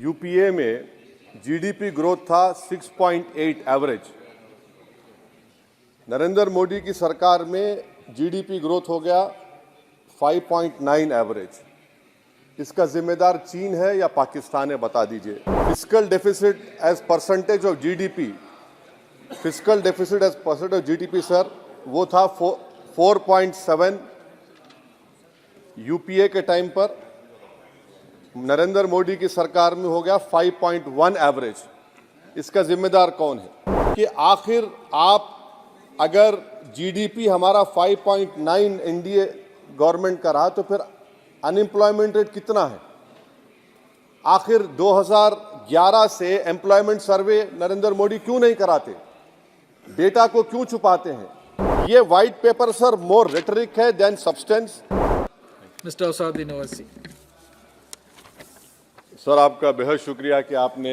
UPA में GDP growth था 6.8 average. Narendra Modi की सरकार में जीडीपी ग्रोथ हो गया 5.9 एवरेज। इसका जिम्मेदार चीन है या पाकिस्तान है, बता दीजिए। Fiscal deficit as percentage of GDP, fiscal deficit as percentage of GDP sir, वो था 4.7 यूपीए के टाइम पर। नरेंद्र मोदी की सरकार में हो गया 5.1 एवरेज। इसका जिम्मेदार कौन है कि आखिर आप अगर जीडीपी हमारा 5.9 एनडीए गवर्नमेंट का रहा तो फिर अनएम्प्लॉयमेंट रेट कितना है? आखिर 2011 से एम्प्लॉयमेंट सर्वे नरेंद्र मोदी क्यों नहीं कराते? डेटा को क्यों छुपाते हैं? ये white paper sir more rhetoric है than substance. Mister Asaduddin Owaisi. Sir, आपका बेहद शुक्रिया कि आपने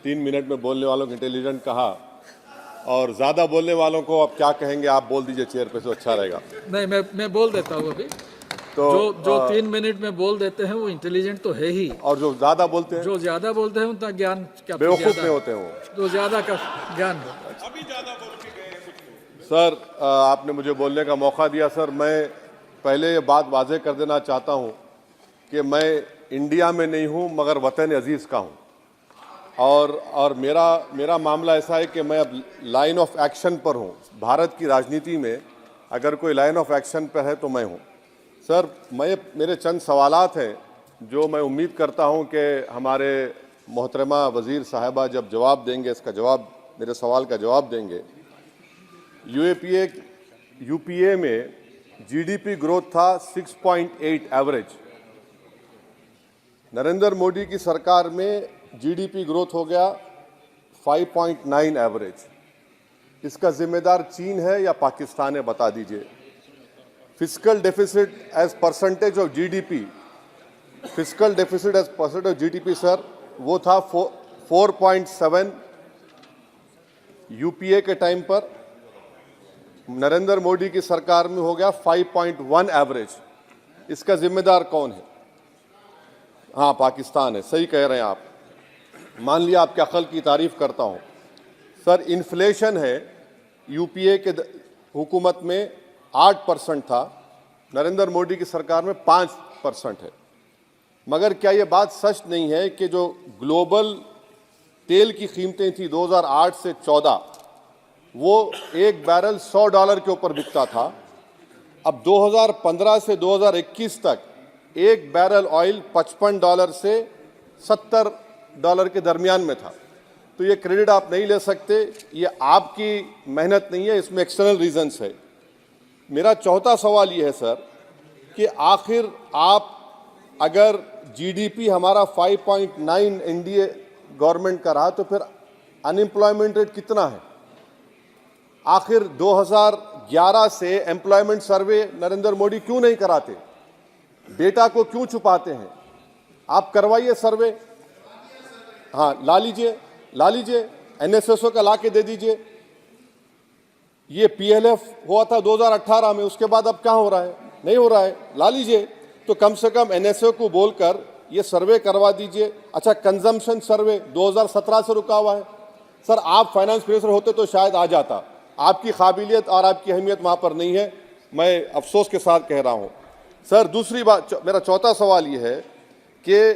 3 मिनट में बोलने वालों को इंटेलिजेंट कहा, और ज्यादा बोलने वालों को अब क्या कहेंगे आप बोल दीजिए चेयर पे, तो अच्छा रहेगा। नहीं, मैं बोल देता हूँ अभी। तो जो 3 मिनट में बोल देते हैं वो इंटेलिजेंट तो है ही, और जो ज्यादा बोलते हैं, जो ज्यादा बोलते हैं उनका ज्ञान क्या बेवकूफ में होते हैं वो, तो ज्यादा का ज्ञान है। सर, आपने मुझे बोलने का मौका दिया। सर, मैं पहले ये बात वाजे कर देना चाहता हूँ कि मैं इंडिया में नहीं हूँ मगर वतन अजीज़ का हूँ, और मेरा मामला ऐसा है कि मैं अब लाइन ऑफ एक्शन पर हूँ। भारत की राजनीति में अगर कोई लाइन ऑफ एक्शन पर है तो मैं हूँ। सर, मेरे चंद सवालात हैं जो मैं उम्मीद करता हूँ कि हमारे मोहतरमा वज़ीर साहिबा जब जवाब देंगे, इसका जवाब, मेरे सवाल का जवाब देंगे। यूपीए में जीडीपी ग्रोथ था 6.8 एवरेज। नरेंद्र मोदी की सरकार में जीडीपी ग्रोथ हो गया 5.9 एवरेज। इसका जिम्मेदार चीन है या पाकिस्तान है, बता दीजिए। Fiscal deficit as percentage of GDP, fiscal deficit as percentage of GDP sir, वो था 4.7 यूपीए के टाइम पर। नरेंद्र मोदी की सरकार में हो गया 5.1 एवरेज। इसका जिम्मेदार कौन है? हाँ, पाकिस्तान है। सही कह रहे हैं आप। मान लिया आपके अकल की तारीफ करता हूं। सर, इन्फ्लेशन है यूपीए के हुकूमत में 8% था, नरेंद्र मोदी की सरकार में 5% है। मगर क्या ये बात सच नहीं है कि जो ग्लोबल तेल की कीमतें थी 2008 से 14, वो एक बैरल $100 के ऊपर बिकता था। अब 2015 से 2021 तक एक बैरल ऑयल $55 से $70 के दरमियान में था। तो ये क्रेडिट आप नहीं ले सकते, ये आपकी मेहनत नहीं है, इसमें एक्सटर्नल रीजंस है। मेरा चौथा सवाल ये है सर कि आखिर आप अगर जीडीपी हमारा 5.9 एनडीए गवर्नमेंट का रहा तो फिर अनएम्प्लॉयमेंट रेट कितना है? आखिर 2011 से एम्प्लॉयमेंट सर्वे नरेंद्र मोदी क्यों नहीं कराते? डेटा को क्यों छुपाते हैं? आप करवाइए सर्वे। हाँ, ला लीजिए एनएसएसओ का ला के दे दीजिए। ये पीएलएफ हुआ था 2018 में, उसके बाद अब क्या हो रहा है? नहीं हो रहा है। ला लीजिए, तो कम से कम एनएसएसओ को बोलकर ये सर्वे करवा दीजिए। अच्छा, कंजम्पशन सर्वे 2017 से रुका हुआ है। सर, आप फाइनेंस मिनिस्टर होते तो शायद आ जाता। आपकी काबिलियत और आपकी अहमियत वहाँ पर नहीं है, मैं अफसोस के साथ कह रहा हूँ। सर, दूसरी बात, मेरा चौथा सवाल ये है कि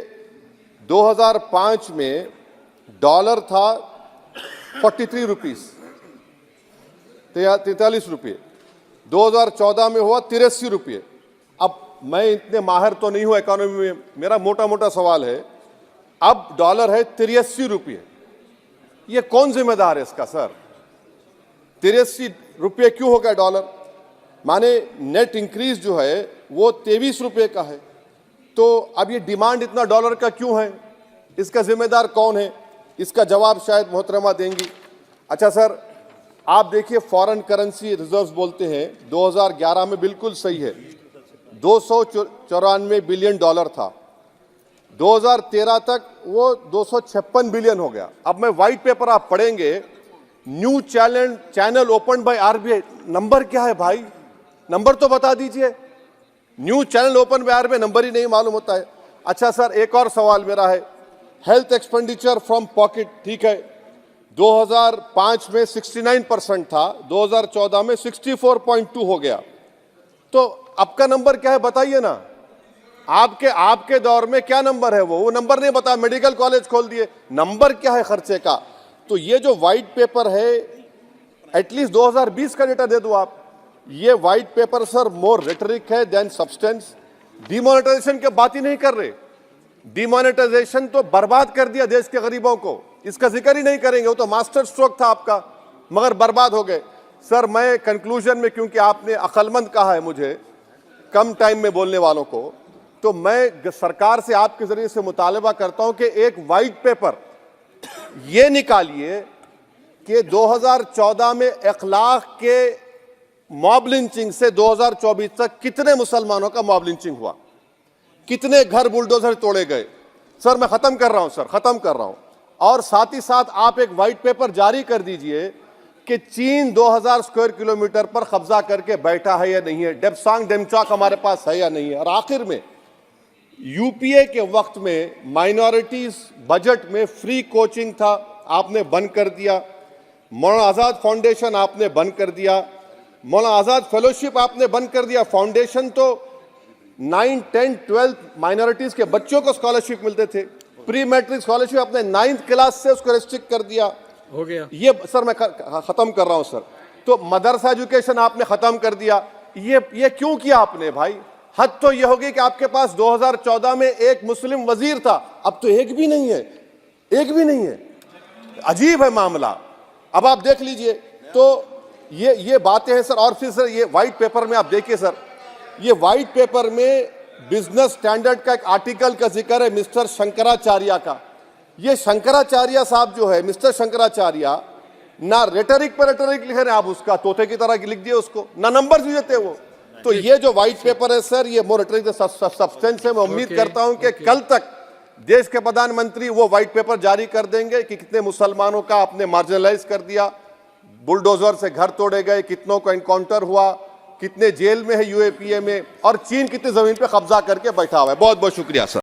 2005 में डॉलर था 43 रुपीस, 43 रुपये। 2014 में हुआ 83 रुपये। अब मैं इतने माहिर तो नहीं हूँ इकोनॉमी में, मेरा मोटा मोटा सवाल है, अब डॉलर है 83 रुपये। ये कौन जिम्मेदार है इसका सर? 83 रुपये क्यों हो गया डॉलर? माने नेट इंक्रीज जो है वो 23 रुपये का है। तो अब ये डिमांड इतना डॉलर का क्यों है? इसका जिम्मेदार कौन है? इसका जवाब शायद मोहतरमा देंगी। अच्छा सर, आप देखिए फॉरेन करेंसी रिजर्व्स बोलते हैं 2011 में, बिल्कुल सही है, 294 बिलियन डॉलर था। 2013 तक वो 256 बिलियन हो गया। अब मैं व्हाइट पेपर आप पढ़ेंगे, new channel open by RBI. Number क्या है भाई? नंबर तो बता दीजिए। New channel open by RBI, number ही नहीं मालूम होता है। अच्छा सर, एक और सवाल मेरा है हेल्थ एक्सपेंडिचर फ्रॉम पॉकेट, ठीक है, 2005 में 69% था, 2014 में 64.2 हो गया। तो अब का नंबर क्या है बताइए ना, आपके दौर में क्या नंबर है? वो नंबर नहीं बता, मेडिकल कॉलेज खोल दिए, नंबर क्या है खर्चे का? तो ये जो व्हाइट पेपर है, एटलीस्ट 2020 का डेटा दे दो आप। ये white paper sir more rhetoric है देन सब्सटेंस। डिमोनेटाइजेशन की बात ही नहीं कर रहे। डिमोनेटाइजेशन तो बर्बाद कर दिया देश के गरीबों को, इसका जिक्र ही नहीं करेंगे, वो तो मास्टर स्ट्रोक था आपका, मगर बर्बाद हो गए। सर मैं कंक्लूजन में, क्योंकि आपने अक्लमंद कहा है मुझे कम टाइम में बोलने वालों को, तो मैं सरकार से आपके जरिए से मुतालबा करता हूं कि एक व्हाइट पेपर ये निकालिए कि 2014 में 1 लाख के मॉब लिंचिंग से 2024 तक कितने मुसलमानों का मॉब लिंचिंग हुआ, कितने घर बुलडोजर तोड़े गए। सर मैं खत्म कर रहा हूं, सर खत्म कर रहा हूं। और साथ ही साथ आप एक व्हाइट पेपर जारी कर दीजिए कि चीन 2000 स्क्वायर किलोमीटर पर कब्जा करके बैठा है या नहीं है, डेप्सांग डेमचाक हमारे पास है या नहीं है। और आखिर में यूपीए के वक्त में माइनॉरिटीज बजट में फ्री कोचिंग था, आपने बंद कर दिया। मौलाना आज़ाद फाउंडेशन आपने बंद कर दिया, मौलाना आज़ाद फेलोशिप आपने बंद कर दिया। फाउंडेशन तो 9, 10, 12 माइनॉरिटीज के बच्चों को स्कॉलरशिप मिलते थे, प्री मैट्रिक स्कॉलरशिप आपने 9th क्लास से उसको रेस्ट्रिक्ट कर दिया, हो गया। ये सर मैं खत्म कर रहा हूं सर। तो मदरसा एजुकेशन आपने खत्म कर दिया, ये क्यों किया आपने भाई? हद तो ये होगी कि आपके पास 2014 में एक मुस्लिम वजीर था, अब तो एक भी नहीं है, एक भी नहीं है। अजीब है मामला। अब आप देख लीजिए, तो ये बातें हैं सर। और फिर सर ये व्हाइट पेपर में आप देखिए सर, ये व्हाइट पेपर में बिजनेस स्टैंडर्ड का एक आर्टिकल का जिक्र है मिस्टर शंकराचार्य का। ये शंकराचार्य साहब जो है, मिस्टर शंकराचार्य, ना रेटरिक पर रेटरिक लिखे रहे, आप उसका तोते की तरह लिख दिए उसको, ना नंबर भी देते वो। तो ये जो व्हाइट पेपर है सर, ये मोर रेटरिक सब्सटेंस है। मैं उम्मीद करता हूं कि कल तक देश के प्रधानमंत्री वो व्हाइट पेपर जारी कर देंगे कि कितने मुसलमानों का आपने मार्जिनलाइज कर दिया, बुलडोजर से घर तोड़े गए, कितनों का इनकाउंटर हुआ, कितने जेल में है यूएपीए में, और चीन कितनी जमीन पे कब्जा करके बैठा हुआ है। बहुत बहुत शुक्रिया सर।